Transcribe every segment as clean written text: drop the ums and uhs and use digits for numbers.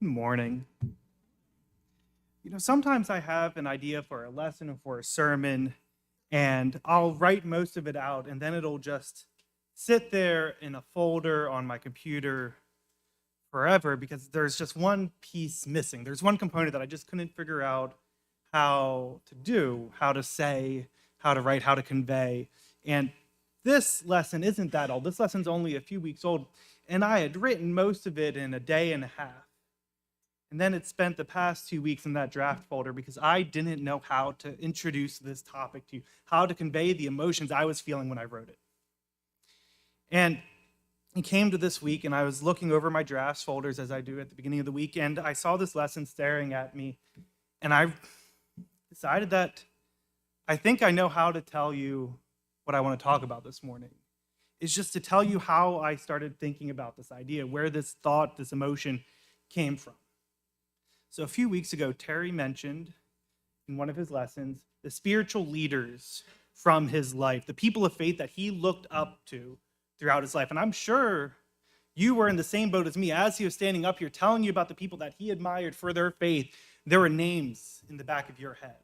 Morning. Sometimes I have an idea for a lesson or for a sermon, and I'll write most of it out, and then it'll just sit there in a folder on my computer forever because there's just one piece missing. There's one component that I just couldn't figure out how to do, how to say, how to write, how to convey. And this lesson isn't that old. This lesson's only a few weeks old, and I had written most of it in a day and a half. And then it spent the past 2 weeks in that draft folder because I didn't know how to introduce this topic to you, how to convey the emotions I was feeling when I wrote it. And it came to this week, and I was looking over my drafts folders as I do at the beginning of the week, and I saw this lesson staring at me, and I decided that I think I know how to tell you what I want to talk about this morning. It's just to tell you how I started thinking about this idea, where this thought, this emotion came from. So a few weeks ago, Terry mentioned in one of his lessons the spiritual leaders from his life, the people of faith that he looked up to throughout his life. And I'm sure you were in the same boat as me. As he was standing up here telling you about the people that he admired for their faith, there were names in the back of your head.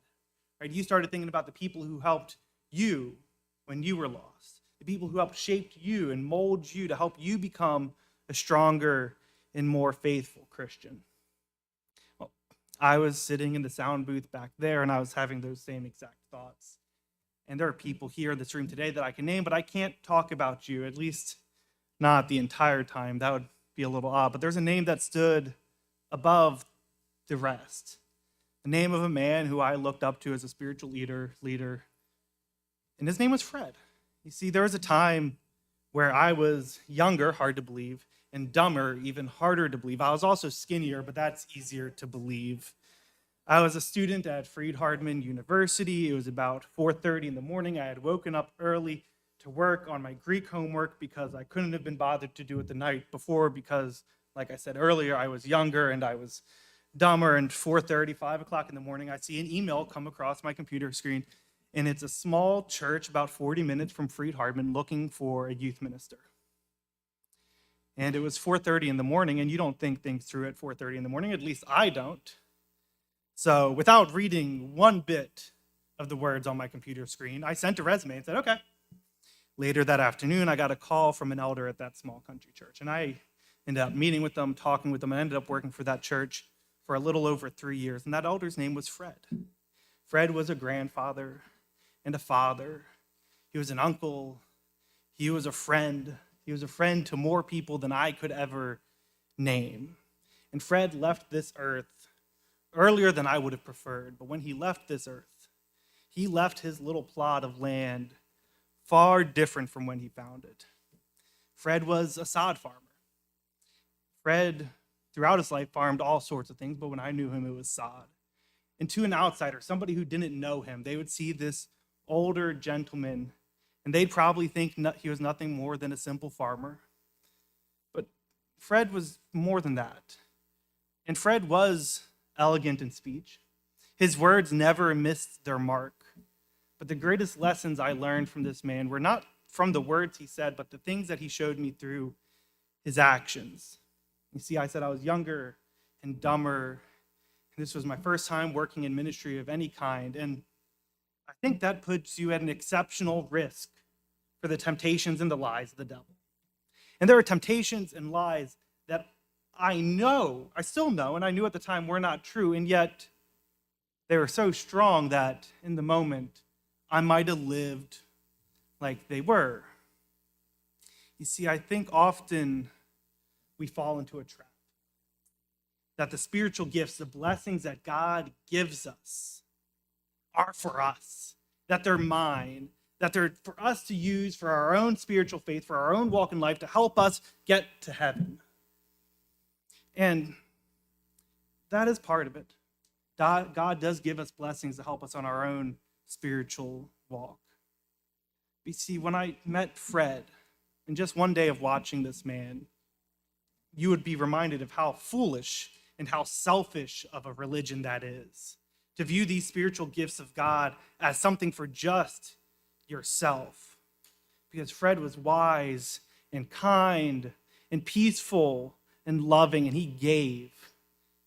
Right? You started thinking about the people who helped you when you were lost, the people who helped shape you and mold you to help you become a stronger and more faithful Christian. I was sitting in the sound booth back there, and I was having those same exact thoughts. And there are people here in this room today that I can name, but I can't talk about you, at least not the entire time. That would be a little odd. But there's a name that stood above the rest. The name of a man who I looked up to as a spiritual leader, and his name was Fred. You see, there was a time where I was younger, hard to believe, and dumber, even harder to believe. I was also skinnier, but that's easier to believe. I was a student at Freed-Hardeman University. It was about 4:30 in the morning. I had woken up early to work on my Greek homework because I couldn't have been bothered to do it the night before because, like I said earlier, I was younger and I was dumber. And 4:30, 5 o'clock in the morning, I see an email come across my computer screen, and it's a small church about 40 minutes from Freed-Hardeman looking for a youth minister. And it was 4:30 in the morning, and you don't think things through at 4:30 in the morning. At least I don't. So without reading one bit of the words on my computer screen, I sent a resume and said, okay. Later that afternoon, I got a call from an elder at that small country church, and I ended up meeting with them, talking with them, and ended up working for that church for a little over 3 years. And that elder's name was Fred. Fred was a grandfather and a father. He was an uncle. He was a friend. He was a friend to more people than I could ever name. And Fred left this earth earlier than I would have preferred. But when he left this earth, he left his little plot of land far different from when he found it. Fred was a sod farmer. Fred, throughout his life, farmed all sorts of things, but when I knew him, it was sod. And to an outsider, somebody who didn't know him, they would see this older gentleman, and they'd probably think he was nothing more than a simple farmer. But Fred was more than that. And Fred was elegant in speech. His words never missed their mark. But the greatest lessons I learned from this man were not from the words he said, but the things that he showed me through his actions. You see, I said I was younger and dumber, and this was my first time working in ministry of any kind. And I think that puts you at an exceptional risk for the temptations and the lies of the devil. And there are temptations and lies that I still know, and I knew at the time were not true, and yet they were so strong that in the moment, I might have lived like they were. You see, I think often we fall into a trap. That the spiritual gifts, the blessings that God gives us are for us. That they're mine. That they're for us to use for our own spiritual faith, for our own walk in life, to help us get to heaven. And that is part of it. God does give us blessings to help us on our own spiritual walk. You see, when I met Fred, in just one day of watching this man, you would be reminded of how foolish and how selfish of a religion that is. To view these spiritual gifts of God as something for just yourself. Because Fred was wise and kind and peaceful and loving, and he gave.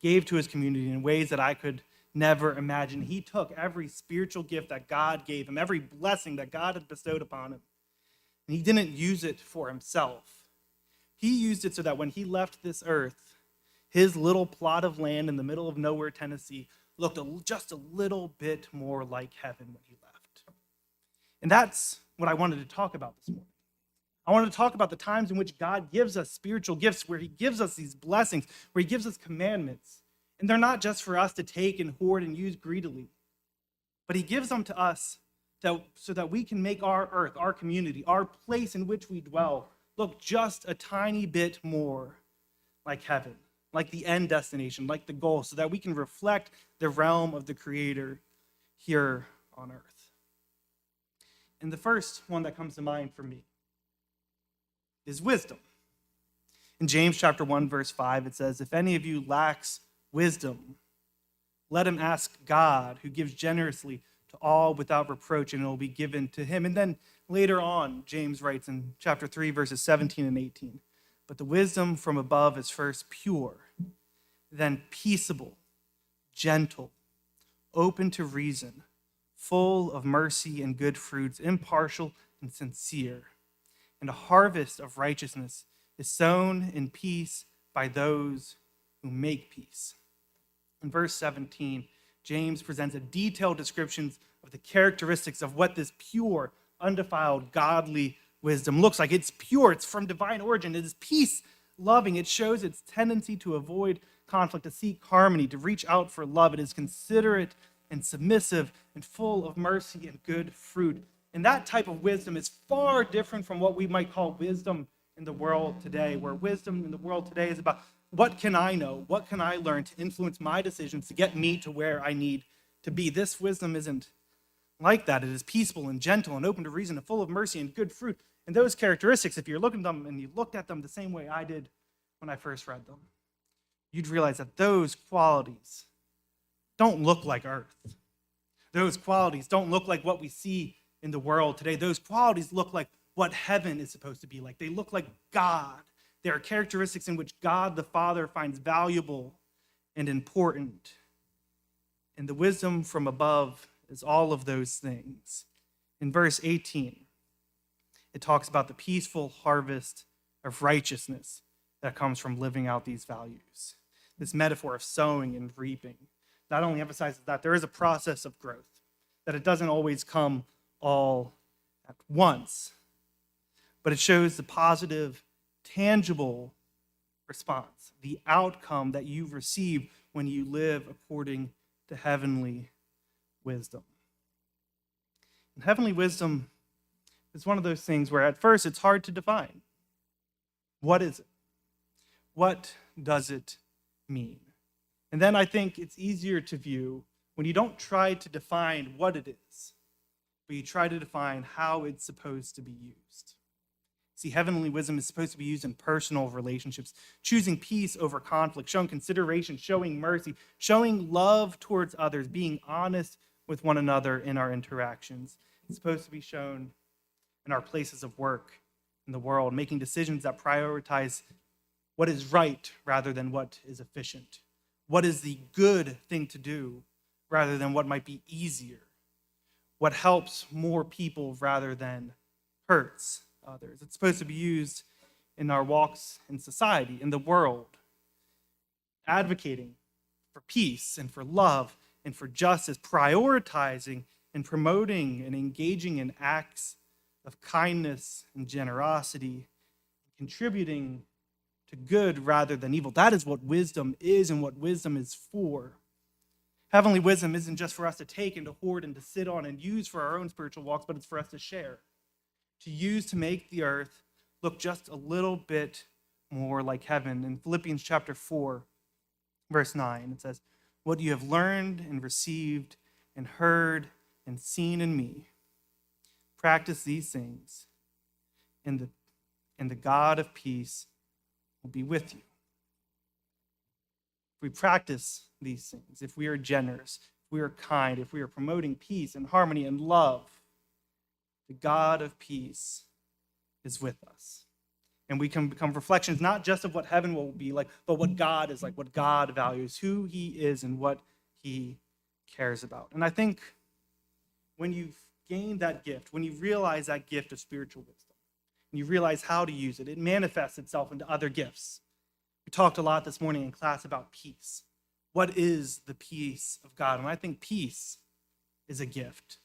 gave to his community in ways that I could never imagine. He took every spiritual gift that God gave him, every blessing that God had bestowed upon him, and he didn't use it for himself. He used it so that when he left this earth, his little plot of land in the middle of nowhere, Tennessee, looked just a little bit more like heaven when he left. And that's what I wanted to talk about this morning. I wanted to talk about the times in which God gives us spiritual gifts, where he gives us these blessings, where he gives us commandments. And they're not just for us to take and hoard and use greedily, but he gives them to us so that we can make our earth, our community, our place in which we dwell, look just a tiny bit more like heaven, like the end destination, like the goal, so that we can reflect the realm of the Creator here on earth. And the first one that comes to mind for me is wisdom. In James chapter 1, verse 5, it says, "If any of you lacks wisdom, let him ask God, who gives generously to all without reproach, and it will be given to him." And then later on, James writes in chapter 3, verses 17 and 18, "But the wisdom from above is first pure, then peaceable, gentle, open to reason, full of mercy and good fruits, impartial and sincere. And a harvest of righteousness is sown in peace by those who make peace." In verse 17, James presents a detailed description of the characteristics of what this pure, undefiled, godly wisdom looks like. It's pure, it's from divine origin, it is peace-loving, it shows its tendency to avoid conflict, to seek harmony, to reach out for love. It is considerate and submissive and full of mercy and good fruit. And that type of wisdom is far different from what we might call wisdom in the world today, where wisdom in the world today is about, what can I know? What can I learn to influence my decisions to get me to where I need to be? This wisdom isn't like that. It is peaceful and gentle and open to reason and full of mercy and good fruit. And those characteristics, if you're looking at them and you looked at them the same way I did when I first read them, you'd realize that those qualities don't look like earth. Those qualities don't look like what we see in the world today. Those qualities look like what heaven is supposed to be like. They look like God. They are characteristics in which God the Father finds valuable and important. And the wisdom from above is all of those things. In verse 18, it talks about the peaceful harvest of righteousness that comes from living out these values. This metaphor of sowing and reaping not only emphasizes that there is a process of growth, that it doesn't always come all at once, but it shows the positive, tangible response, the outcome that you receive when you live according to heavenly wisdom. And heavenly wisdom is one of those things where at first it's hard to define. What is it? What does it mean? And then I think it's easier to view when you don't try to define what it is, but you try to define how it's supposed to be used. See, heavenly wisdom is supposed to be used in personal relationships, choosing peace over conflict, showing consideration, showing mercy, showing love towards others, being honest with one another in our interactions. It's supposed to be shown in our places of work, in the world, making decisions that prioritize what is right rather than what is efficient. What is the good thing to do rather than what might be easier? What helps more people rather than hurts others? It's supposed to be used in our walks in society, in the world, advocating for peace and for love and for justice, prioritizing and promoting and engaging in acts of kindness and generosity, contributing to good rather than evil. That is what wisdom is and what wisdom is for. Heavenly wisdom isn't just for us to take and to hoard and to sit on and use for our own spiritual walks, but it's for us to share, to use to make the earth look just a little bit more like heaven. In Philippians chapter 4, verse 9, it says, "What you have learned and received and heard and seen in me, practice these things, and the God of peace will be with you." If we practice these things, if we are generous, if we are kind, if we are promoting peace and harmony and love, the God of peace is with us. And we can become reflections not just of what heaven will be like, but what God is like, what God values, who he is, and what he cares about. And I think when you've gained that gift, when you realize that gift of spiritual wisdom, and you realize how to use it, it manifests itself into other gifts. We talked a lot this morning in class about peace. What is the peace of God? And I think peace is a gift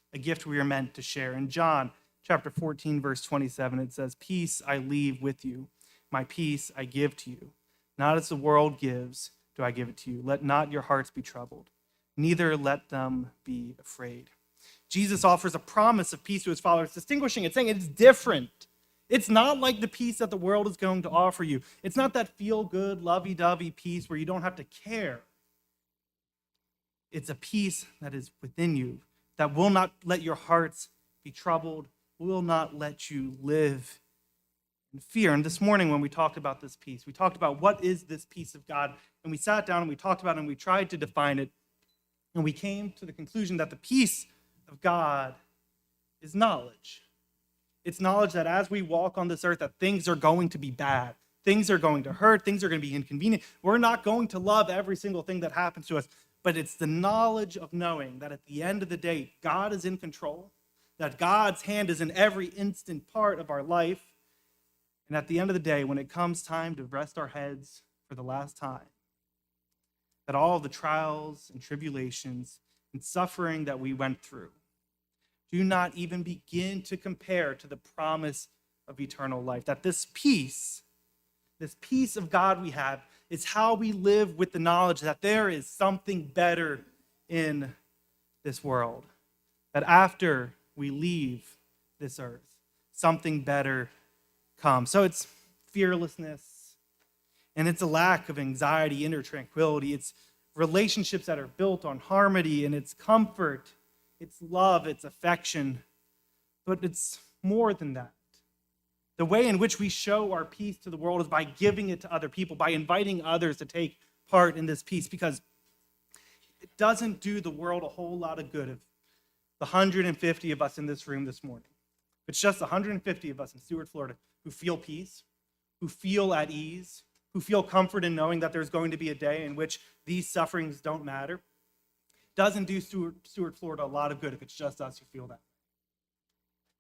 we are meant to share. In John chapter 14, verse 27, it says, "Peace I leave with you, my peace I give to you. Not as the world gives, do I give it to you. Let not your hearts be troubled, neither let them be afraid." Jesus offers a promise of peace to his followers, distinguishing it, saying it's different. It's not like the peace that the world is going to offer you. It's not that feel-good, lovey-dovey peace where you don't have to care. It's a peace that is within you, that will not let your hearts be troubled, will not let you live in fear. And this morning when we talked about this peace, we talked about what is this peace of God, and we sat down and we talked about it and we tried to define it, and we came to the conclusion that the peace of God is knowledge. It's knowledge that as we walk on this earth, that things are going to be bad. Things are going to hurt. Things are going to be inconvenient. We're not going to love every single thing that happens to us. But it's the knowledge of knowing that at the end of the day, God is in control, that God's hand is in every instant part of our life. And at the end of the day, when it comes time to rest our heads for the last time, that all the trials and tribulations and suffering that we went through do not even begin to compare to the promise of eternal life. That this peace of God we have, is how we live with the knowledge that there is something better in this world. That after we leave this earth, something better comes. So it's fearlessness, and it's a lack of anxiety, inner tranquility. It's relationships that are built on harmony, and it's comfort, it's love, it's affection. But it's more than that. The way in which we show our peace to the world is by giving it to other people, by inviting others to take part in this peace, because it doesn't do the world a whole lot of good if the 150 of us in this room this morning, it's just 150 of us in Stewart, Florida, who feel peace, who feel at ease, who feel comfort in knowing that there's going to be a day in which these sufferings don't matter. Doesn't do Stewart, Florida a lot of good if it's just us who feel that.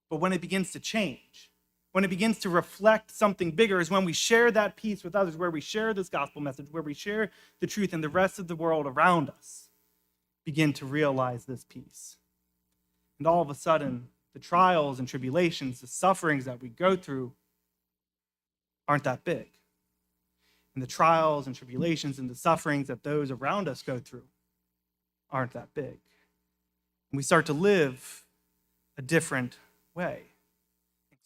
But when it begins to change, when it begins to reflect something bigger, is when we share that peace with others, where we share this gospel message, where we share the truth, and the rest of the world around us begin to realize this peace. And all of a sudden, the trials and tribulations, the sufferings that we go through aren't that big. And the trials and tribulations and the sufferings that those around us go through aren't that big. And we start to live a different way.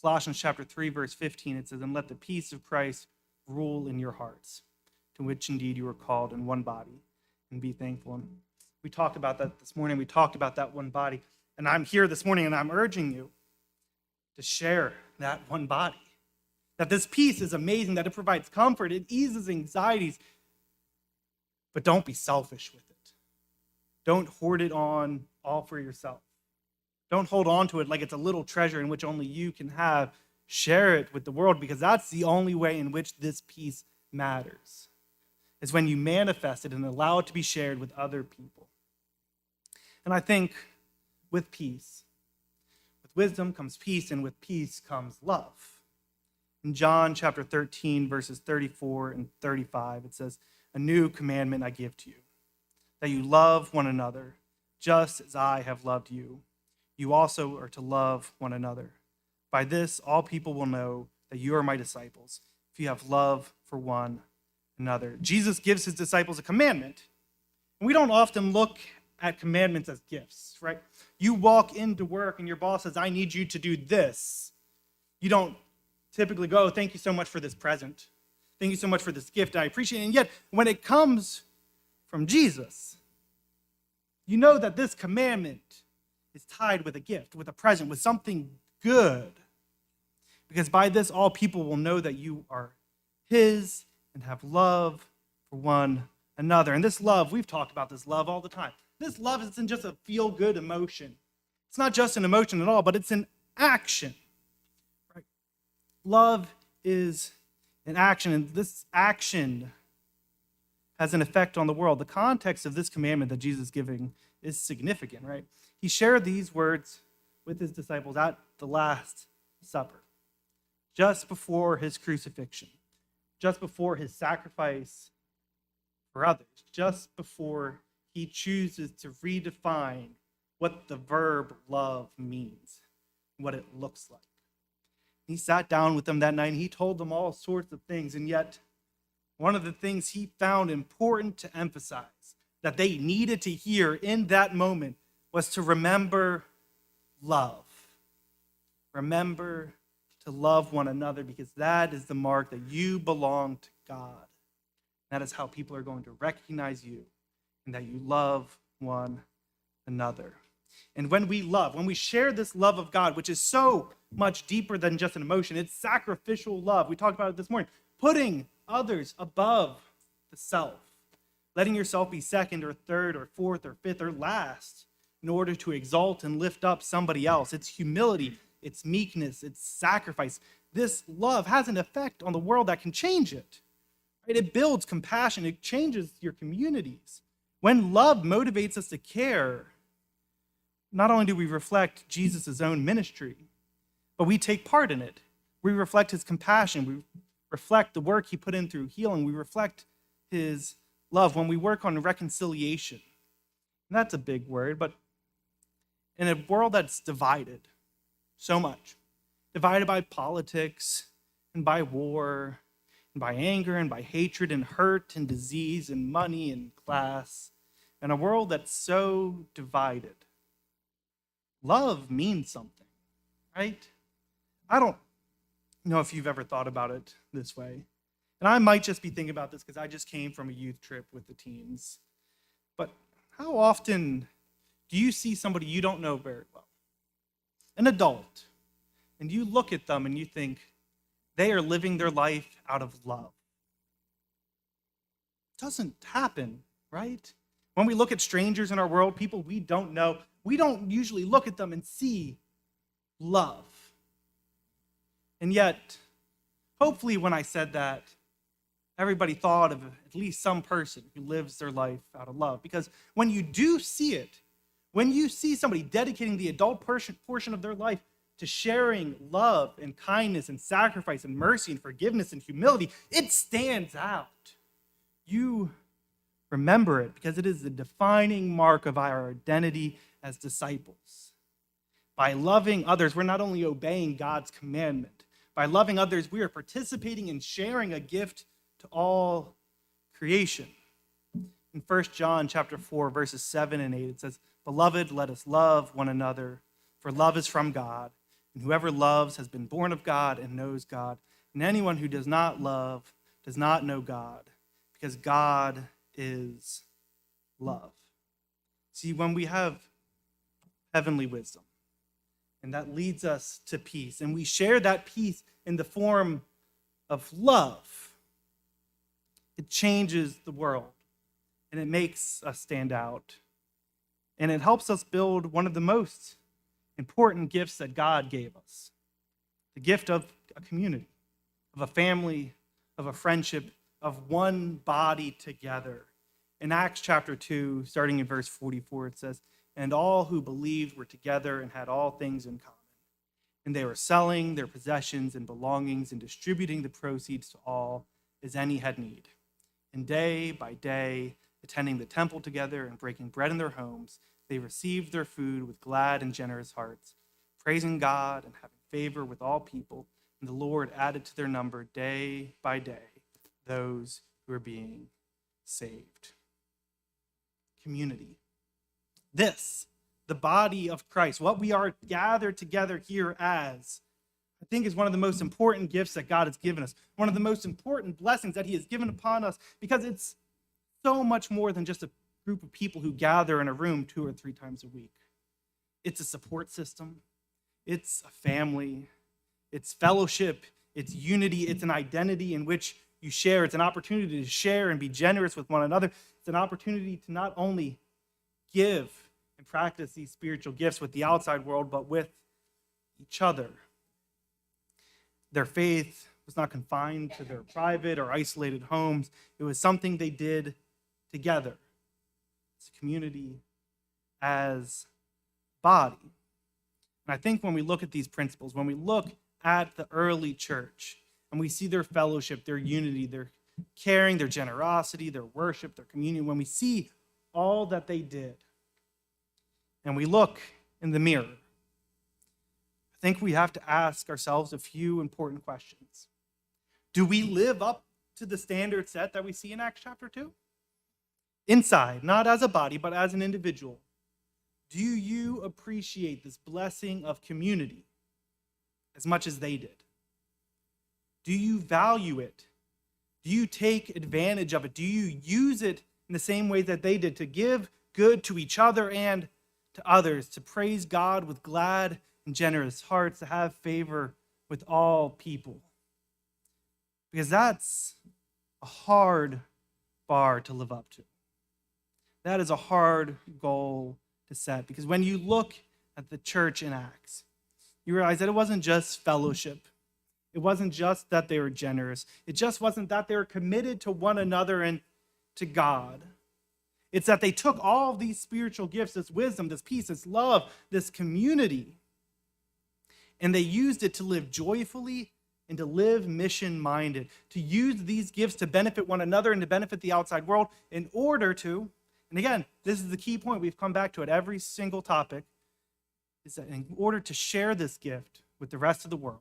Colossians chapter 3, verse 15, it says, "And let the peace of Christ rule in your hearts, to which indeed you are called in one body, and be thankful." And we talked about that this morning. We talked about that one body. And I'm here this morning, and I'm urging you to share that one body. That this peace is amazing, that it provides comfort, it eases anxieties. But don't be selfish with it. Don't hoard it on all for yourself. Don't hold on to it like it's a little treasure in which only you can have. Share it with the world, because that's the only way in which this peace matters. Is when you manifest it and allow it to be shared with other people. And I think with peace, with wisdom comes peace, and with peace comes love. In John chapter 13, verses 34 and 35, it says, "A new commandment I give to you, that you love one another, just as I have loved you. You also are to love one another. By this, all people will know that you are my disciples, if you have love for one another." Jesus gives his disciples a commandment. And we don't often look at commandments as gifts, right? You walk into work and your boss says, "I need you to do this." You don't typically go, "Thank you so much for this present. Thank you so much for this gift. I appreciate it." And yet, when it comes from Jesus, you know that this commandment is tied with a gift, with a present, with something good. Because by this, all people will know that you are his and have love for one another. And this love, we've talked about this love all the time. This love isn't just a feel-good emotion. It's not just an emotion at all, but it's an action. Right? Love is in action, and this action has an effect on the world. The context of this commandment that Jesus is giving is significant, right? He shared these words with his disciples at the Last Supper, just before his crucifixion, just before his sacrifice for others, just before he chooses to redefine what the verb love means, what it looks like. He sat down with them that night and he told them all sorts of things, and yet one of the things he found important to emphasize that they needed to hear in that moment was to remember love. Remember to love one another, because that is the mark that you belong to God. That is how people are going to recognize you, and that you love one another. And when we love, when we share this love of God, which is so much deeper than just an emotion, it's sacrificial love. We talked about it this morning. Putting others above the self. Letting yourself be second or third or fourth or fifth or last in order to exalt and lift up somebody else. It's humility, it's meekness, it's sacrifice. This love has an effect on the world that can change it. Right? It builds compassion. It changes your communities. When love motivates us to care, not only do we reflect Jesus' own ministry, but we take part in it. We reflect his compassion. We reflect the work he put in through healing. We reflect his love when we work on reconciliation. And that's a big word, but in a world that's divided so much, divided by politics and by war and by anger and by hatred and hurt and disease and money and class, in a world that's so divided, love means something, right? I don't know if you've ever thought about it this way. And I might just be thinking about this because I just came from a youth trip with the teens. But how often do you see somebody you don't know very well, an adult, and you look at them and you think they are living their life out of love? It doesn't happen, right? When we look at strangers in our world, people we don't know, we don't usually look at them and see love. And yet, hopefully when I said that, everybody thought of at least some person who lives their life out of love. Because when you do see it, when you see somebody dedicating the adult portion of their life to sharing love and kindness and sacrifice and mercy and forgiveness and humility, it stands out. You remember it because it is the defining mark of our identity as disciples. By loving others, we're not only obeying God's commandment. By loving others, we are participating in sharing a gift to all creation. In 1 John chapter 4, verses 7 and 8, it says, "Beloved, let us love one another, for love is from God, and whoever loves has been born of God and knows God. And anyone who does not love does not know God, because God is love." See, when we have heavenly wisdom, and that leads us to peace, and we share that peace in the form of love, it changes the world, and it makes us stand out. And it helps us build one of the most important gifts that God gave us, the gift of a community, of a family, of a friendship, of one body together. In Acts chapter 2, starting in verse 44, it says, "And all who believed were together and had all things in common. And they were selling their possessions and belongings and distributing the proceeds to all as any had need. And day by day, attending the temple together and breaking bread in their homes, they received their food with glad and generous hearts, praising God and having favor with all people. And the Lord added to their number day by day those who were being saved." Community. This, the body of Christ, what we are gathered together here as, I think is one of the most important gifts that God has given us, one of the most important blessings that he has given upon us, because it's so much more than just a group of people who gather in a room 2 or 3 times a week. It's a support system. It's a family. It's fellowship. It's unity. It's an identity in which you share. It's an opportunity to share and be generous with one another. It's an opportunity to not only give and practice these spiritual gifts with the outside world, but with each other. Their faith was not confined to their private or isolated homes. It was something they did together as a community, as a body. And I think when we look at these principles, when we look at the early church and we see their fellowship, their unity, their caring, their generosity, their worship, their communion, when we see all that they did and we look in the mirror, I think we have to ask ourselves a few important questions. Do we live up to the standard set that we see in Acts chapter 2? Inside, not as a body, but as an individual. Do you appreciate this blessing of community as much as they did? Do you value it? Do you take advantage of it? Do you use it in the same way that they did to give good to each other and to others, to praise God with glad and generous hearts, to have favor with all people? Because that's a hard bar to live up to. That is a hard goal to set, because when you look at the church in Acts, you realize that it wasn't just fellowship. It wasn't just that they were generous. It just wasn't that they were committed to one another and to God. It's that they took all of these spiritual gifts, this wisdom, this peace, this love, this community, and they used it to live joyfully and to live mission-minded, to use these gifts to benefit one another and to benefit the outside world in order to, and again, this is the key point, we've come back to at every single topic, is that in order to share this gift with the rest of the world,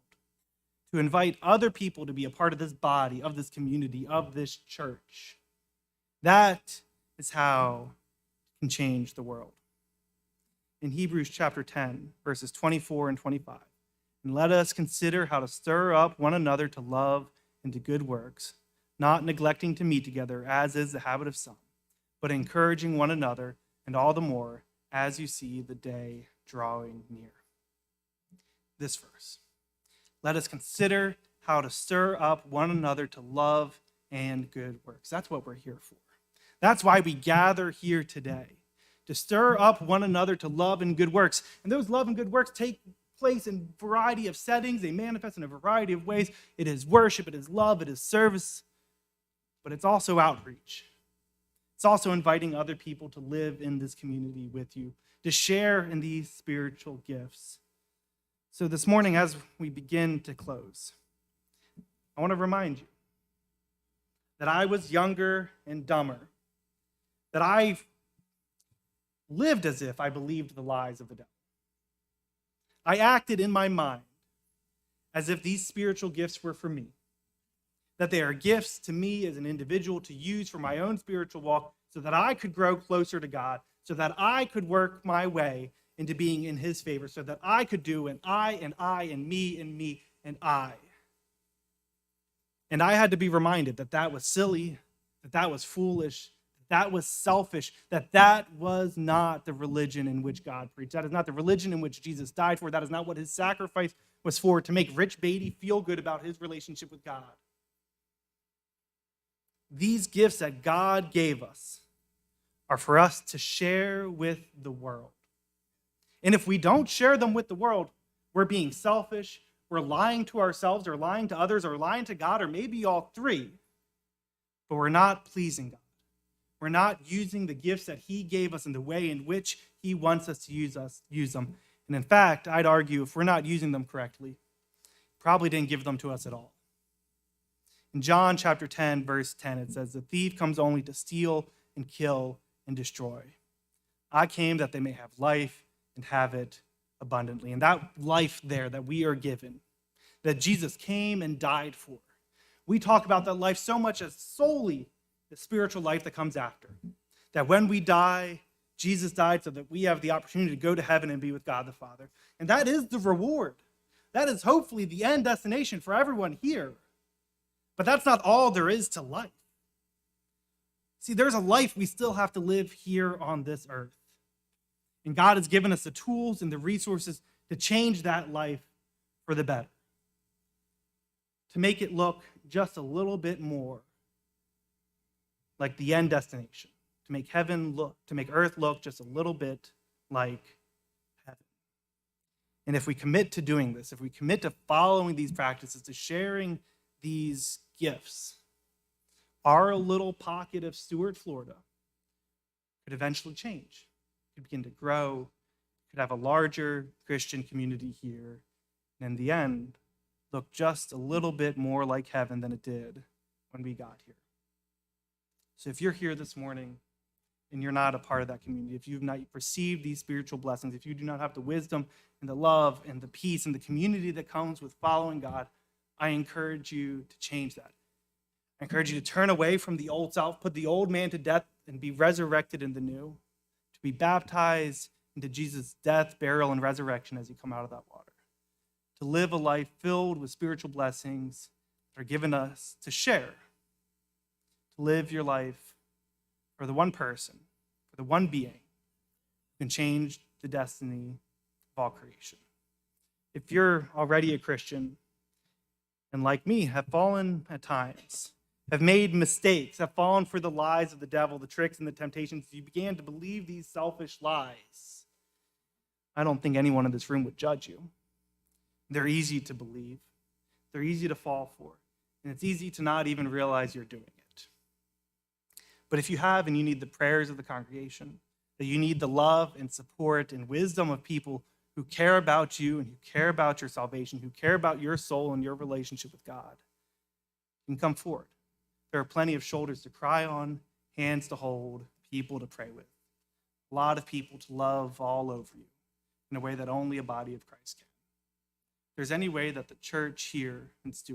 to invite other people to be a part of this body, of this community, of this church. That is how it can change the world. In Hebrews chapter 10, verses 24 and 25, and let us consider how to stir up one another to love and to good works, not neglecting to meet together, as is the habit of some, but encouraging one another, and all the more as you see the day drawing near. This verse. Let us consider how to stir up one another to love and good works. That's what we're here for. That's why we gather here today, to stir up one another to love and good works. And those love and good works take place in a variety of settings. They manifest in a variety of ways. It is worship, it is love, it is service, but it's also outreach. It's also inviting other people to live in this community with you, to share in these spiritual gifts. So this morning, as we begin to close, I want to remind you that I was younger and dumber, that I lived as if I believed the lies of the devil. I acted in my mind as if these spiritual gifts were for me, that they are gifts to me as an individual to use for my own spiritual walk so that I could grow closer to God, so that I could work my way into being in his favor, so that I could do an I and me and me and I. And I had to be reminded that that was silly, that that was foolish, that was selfish, that that was not the religion in which God preached. That is not the religion in which Jesus died for. That is not what his sacrifice was for, to make Rich Beatty feel good about his relationship with God. These gifts that God gave us are for us to share with the world. And if we don't share them with the world, we're being selfish, we're lying to ourselves, or lying to others, or lying to God, or maybe all three, but we're not pleasing God. We're not using the gifts that he gave us in the way in which he wants us to use them. And in fact, I'd argue if we're not using them correctly, he probably didn't give them to us at all. In John chapter 10, verse 10, it says, "The thief comes only to steal and kill and destroy. I came that they may have life and have it abundantly." And that life there that we are given, that Jesus came and died for, we talk about that life so much as solely the spiritual life that comes after. That when we die, Jesus died so that we have the opportunity to go to heaven and be with God the Father. And that is the reward. That is hopefully the end destination for everyone here. But that's not all there is to life. See, there's a life we still have to live here on this earth. And God has given us the tools and the resources to change that life for the better. To make it look just a little bit more like the end destination. To make earth look just a little bit like heaven. And if we commit to doing this, if we commit to following these practices, to sharing these gifts, our little pocket of Stuart, Florida, could eventually change, could begin to grow, could have a larger Christian community here, and in the end, look just a little bit more like heaven than it did when we got here. So if you're here this morning and you're not a part of that community, if you've not received these spiritual blessings, if you do not have the wisdom and the love and the peace and the community that comes with following God, I encourage you to change that. I encourage you to turn away from the old self, put the old man to death, and be resurrected in the new, to be baptized into Jesus' death, burial, and resurrection as you come out of that water, to live a life filled with spiritual blessings that are given us to share, to live your life for the one person, for the one being who can change the destiny of all creation. If you're already a Christian and like me have fallen at times, have made mistakes, have fallen for the lies of the devil, the tricks and the temptations, you began to believe these selfish lies, I don't think anyone in this room would judge you. They're easy to believe. They're easy to fall for. And it's easy to not even realize you're doing it. But if you have and you need the prayers of the congregation, that you need the love and support and wisdom of people who care about you and who care about your salvation, who care about your soul and your relationship with God, you can come forward. There are plenty of shoulders to cry on, hands to hold, people to pray with, a lot of people to love all over you in a way that only a body of Christ can. If there's any way that the church here in Stewart